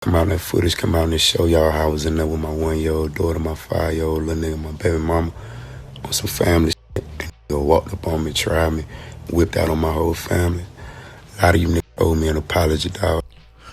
Come out in that footage, come out and show y'all how I was in there with my 1-year-old daughter, my 5-year-old little nigga, my baby mama, on some family shit. And nigga walked up on me, tried me, whipped out on my whole family. A lot of you niggas owe me an apology, dog.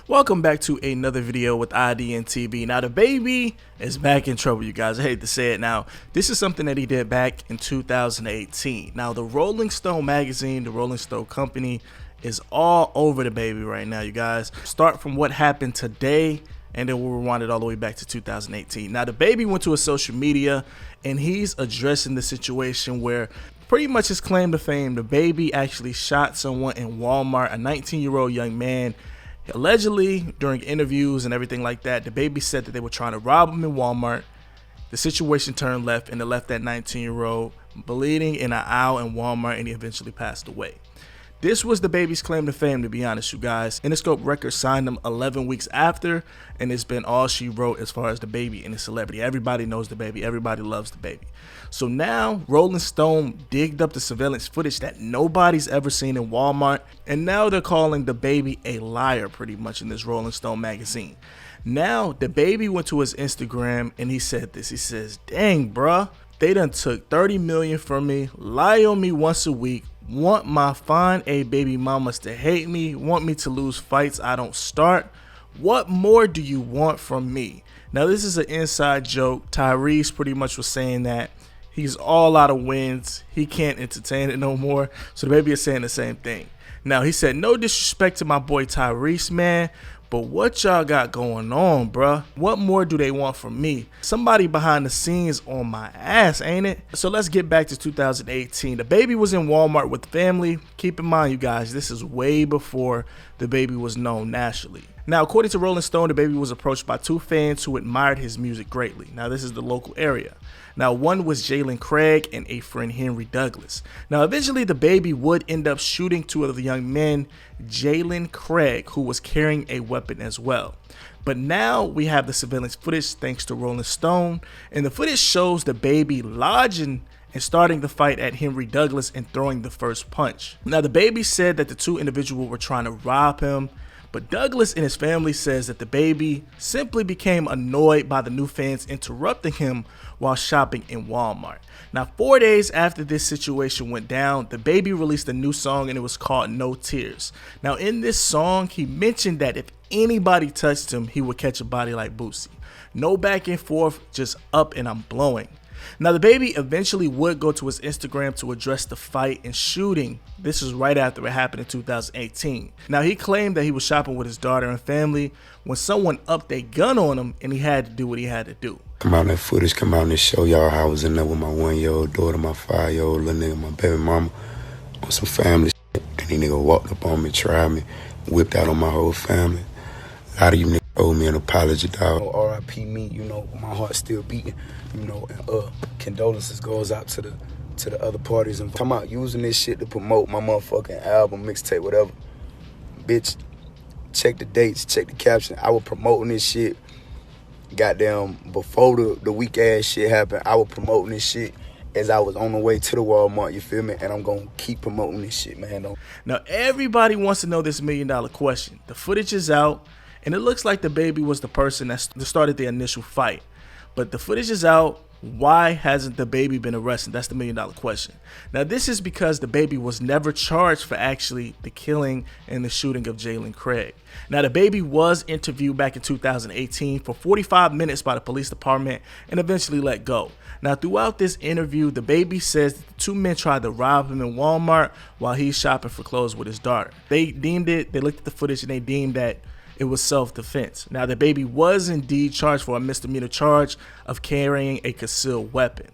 Welcome back to another video with ID and TB. Now, DaBaby is back in trouble, you guys. I hate to say it. Now, this is something that he did back in 2018. Now, the Rolling Stone magazine, the Rolling Stone company, is all over DaBaby right now, you guys. Start from what happened today, and then we'll rewind it all the way back to 2018. Now, DaBaby went to his social media, and he's addressing the situation where pretty much his claim to fame, DaBaby actually shot someone in Walmart, a 19-year-old young man. Allegedly, during interviews and everything like that, DaBaby said that they were trying to rob him in Walmart. The situation turned left, and it left that 19-year-old bleeding in an aisle in Walmart, and he eventually passed away. This was DaBaby's claim to fame, to be honest, you guys. Interscope Records signed him 11 weeks after, and it's been all she wrote as far as DaBaby and his celebrity. Everybody knows DaBaby. Everybody loves DaBaby. So now, Rolling Stone digged up the surveillance footage that nobody's ever seen in Walmart, and now they're calling DaBaby a liar, pretty much, in this Rolling Stone magazine. Now, DaBaby went to his Instagram, and he said this. He says, "Dang, bruh, they done took $30 million from me, lie on me once a week, want my fine baby mamas to hate me, want me to lose fights I don't start. What more do you want from me?" Now, this is an inside joke. Tyrese pretty much was saying that he's all out of wins. He can't entertain it no more. So DaBaby is saying the same thing. Now, he said, "No disrespect to my boy Tyrese, man, but what y'all got going on, bruh? What more do they want from me? Somebody behind the scenes on my ass, ain't it?" So let's get back to 2018. DaBaby was in Walmart with family. Keep in mind, you guys, this is way before DaBaby was known nationally. Now, according to Rolling Stone, DaBaby was approached by two fans who admired his music greatly. Now, this is the local area. Now, one was Jalen Craig and a friend, Henry Douglas. Now, eventually, DaBaby would end up shooting two of the young men, Jalen Craig, who was carrying a weapon as well. But now we have the surveillance footage thanks to Rolling Stone, and the footage shows DaBaby lodging and starting the fight at Henry Douglas and throwing the first punch. Now, DaBaby said that the two individuals were trying to rob him, but Douglas and his family says that DaBaby simply became annoyed by the new fans interrupting him while shopping in Walmart. Now, 4 days after this situation went down, DaBaby released a new song, and it was called No Tears. Now, in this song, he mentioned that if anybody touched him, he would catch a body like Boosie. No back and forth, just up and I'm blowing. Now, DaBaby eventually would go to his Instagram to address the fight and shooting. This is right after it happened in 2018. Now, he claimed that he was shopping with his daughter and family when someone upped a gun on him, and he had to do what he had to do. Come out in that footage, come out and show y'all how I was in there with my 1-year-old daughter, my 5-year-old little nigga, my baby mama, on some family shit. And he nigga walked up on me, tried me, whipped out on my whole family. A lot of you niggas owe me an apology, dog. R.I.P. me, you know, my heart's still beating, you know, and condolences goes out to the other parties. And talking about using this shit to promote my motherfucking album, mixtape, whatever. Bitch, check the dates, check the caption. I was promoting this shit, goddamn, before the weak ass shit happened. I was promoting this shit as I was on the way to the Walmart, you feel me? And I'm gonna keep promoting this shit, man. Now, everybody wants to know this $1 million question. The footage is out, and it looks like DaBaby was the person that started the initial fight. But the footage is out. Why hasn't DaBaby been arrested? That's the $1 million question. Now, this is because DaBaby was never charged for actually the killing and the shooting of Jalen Craig. Now, DaBaby was interviewed back in 2018 for 45 minutes by the police department and eventually let go. Now, throughout this interview, DaBaby says that the two men tried to rob him in Walmart while he's shopping for clothes with his daughter. They looked at the footage and they deemed that it was self-defense. Now, DaBaby was indeed charged for a misdemeanor charge of carrying a concealed weapon.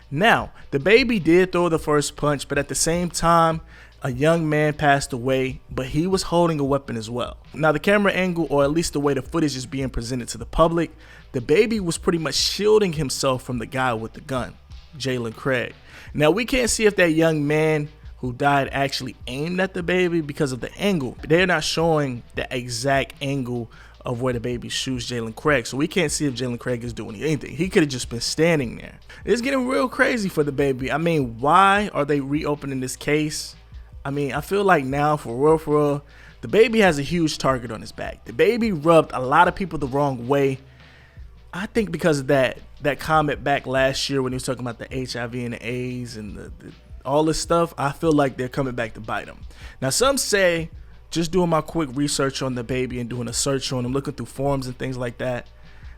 Now, DaBaby did throw the first punch, but at the same time, a young man passed away, but he was holding a weapon as well. Now, the camera angle, or at least the way the footage is being presented to the public, DaBaby was pretty much shielding himself from the guy with the gun, Jalen Craig. Now, we can't see if that young man who died actually aimed at DaBaby because of the angle. They're not showing the exact angle of where DaBaby shoots Jalen Craig, so we can't see if Jalen Craig is doing anything. He could have just been standing there. It's getting real crazy for DaBaby. I mean, why are they reopening this case? I mean, I feel like now, for real, DaBaby has a huge target on his back. DaBaby rubbed a lot of people the wrong way. I think because of that comment back last year when he was talking about the HIV and the AIDS and all this stuff, I feel like they're coming back to bite him. Now, some say, just doing my quick research on DaBaby and doing a search on him, looking through forums and things like that,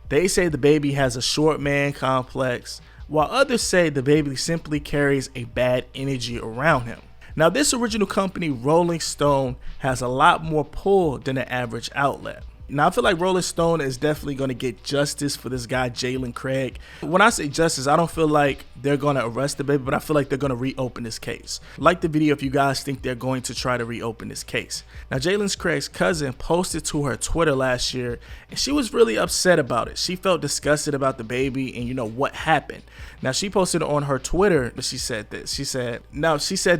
they say DaBaby has a short man complex, while others say DaBaby simply carries a bad energy around him. Now, this original company, Rolling Stone, has a lot more pull than the average outlet. Now, I feel like Rolling Stone is definitely going to get justice for this guy, Jalen Craig. When I say justice, I don't feel like they're going to arrest DaBaby, but I feel like they're going to reopen this case. Like the video if you guys think they're going to try to reopen this case. Now, Jalen Craig's cousin posted to her Twitter last year, and she was really upset about it. She felt disgusted about DaBaby and, you know, what happened. Now, she posted on her Twitter, but she said this. She said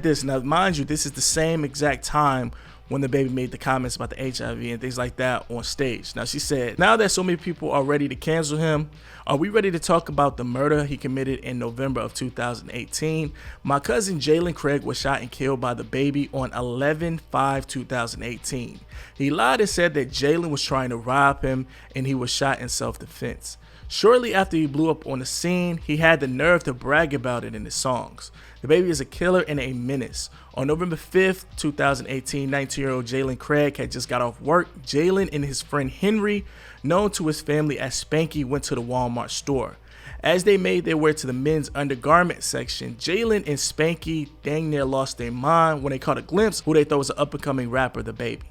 this. Now, mind you, this is the same exact time when DaBaby made the comments about the HIV and things like that on stage. Now, she said, now that so many people are ready to cancel him, are we ready to talk about the murder he committed in November of 2018? My cousin Jalen Craig was shot and killed by DaBaby on 11/5/2018. He lied and said that Jalen was trying to rob him and he was shot in self-defense. Shortly after he blew up on the scene, he had the nerve to brag about it in his songs. DaBaby is a killer and a menace. On November 5th, 2018, 19-year-old Jalen Craig had just got off work. Jalen and his friend Henry, known to his family as Spanky, went to the Walmart store. As they made their way to the men's undergarment section, Jalen and Spanky dang near lost their mind when they caught a glimpse who they thought was an up-and-coming rapper, DaBaby.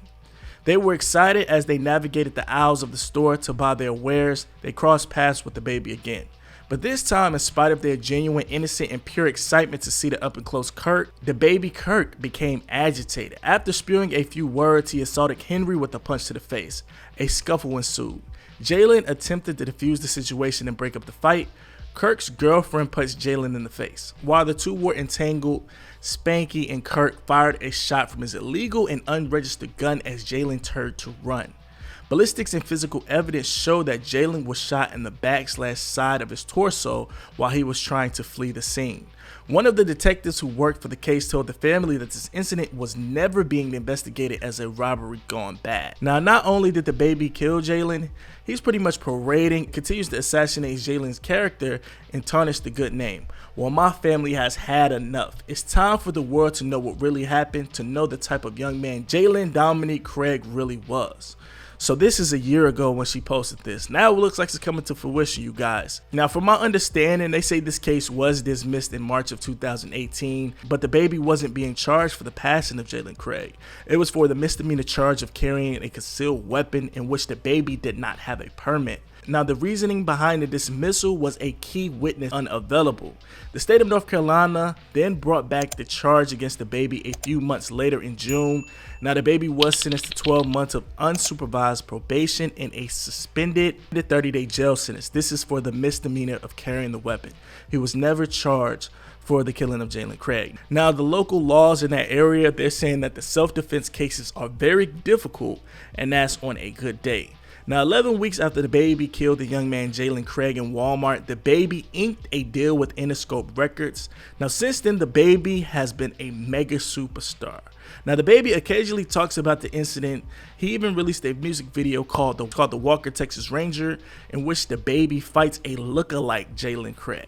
They were excited as they navigated the aisles of the store to buy their wares. They crossed paths with DaBaby again. But this time, in spite of their genuine, innocent, and pure excitement to see the up-and-close Kirk, DaBaby Kirk became agitated. After spewing a few words, he assaulted Henry with a punch to the face. A scuffle ensued. Jalen attempted to defuse the situation and break up the fight. Kirk's girlfriend punched Jalen in the face. While the two were entangled, Spanky and Kirk fired a shot from his illegal and unregistered gun as Jalen turned to run. Ballistics and physical evidence show that Jalen was shot in the back/side of his torso while he was trying to flee the scene. One of the detectives who worked for the case told the family that this incident was never being investigated as a robbery gone bad. Now, not only did DaBaby kill Jalen, he's pretty much parading, continues to assassinate Jalen's character and tarnish the good name. Well, my family has had enough. It's time for the world to know what really happened, to know the type of young man Jalen Dominic Craig really was. So this is a year ago when she posted this. Now it looks like it's coming to fruition, you guys. Now, from my understanding, they say this case was dismissed in March of 2018, but DaBaby wasn't being charged for the passing of Jalen Craig. It was for the misdemeanor charge of carrying a concealed weapon in which DaBaby did not have a permit. Now, the reasoning behind the dismissal was a key witness unavailable. The state of North Carolina then brought back the charge against DaBaby a few months later in June. Now, DaBaby was sentenced to 12 months of unsupervised probation and a suspended 30-day jail sentence. This is for the misdemeanor of carrying the weapon. He was never charged for the killing of Jalen Craig. Now, the local laws in that area, they're saying that the self-defense cases are very difficult, and that's on a good day. Now, 11 weeks after DaBaby killed the young man Jalen Craig in Walmart, DaBaby inked a deal with Interscope Records. Now, since then, DaBaby has been a mega superstar. Now, DaBaby occasionally talks about the incident. He even released a music video called the Walker Texas Ranger, in which DaBaby fights a look-alike Jalen Craig.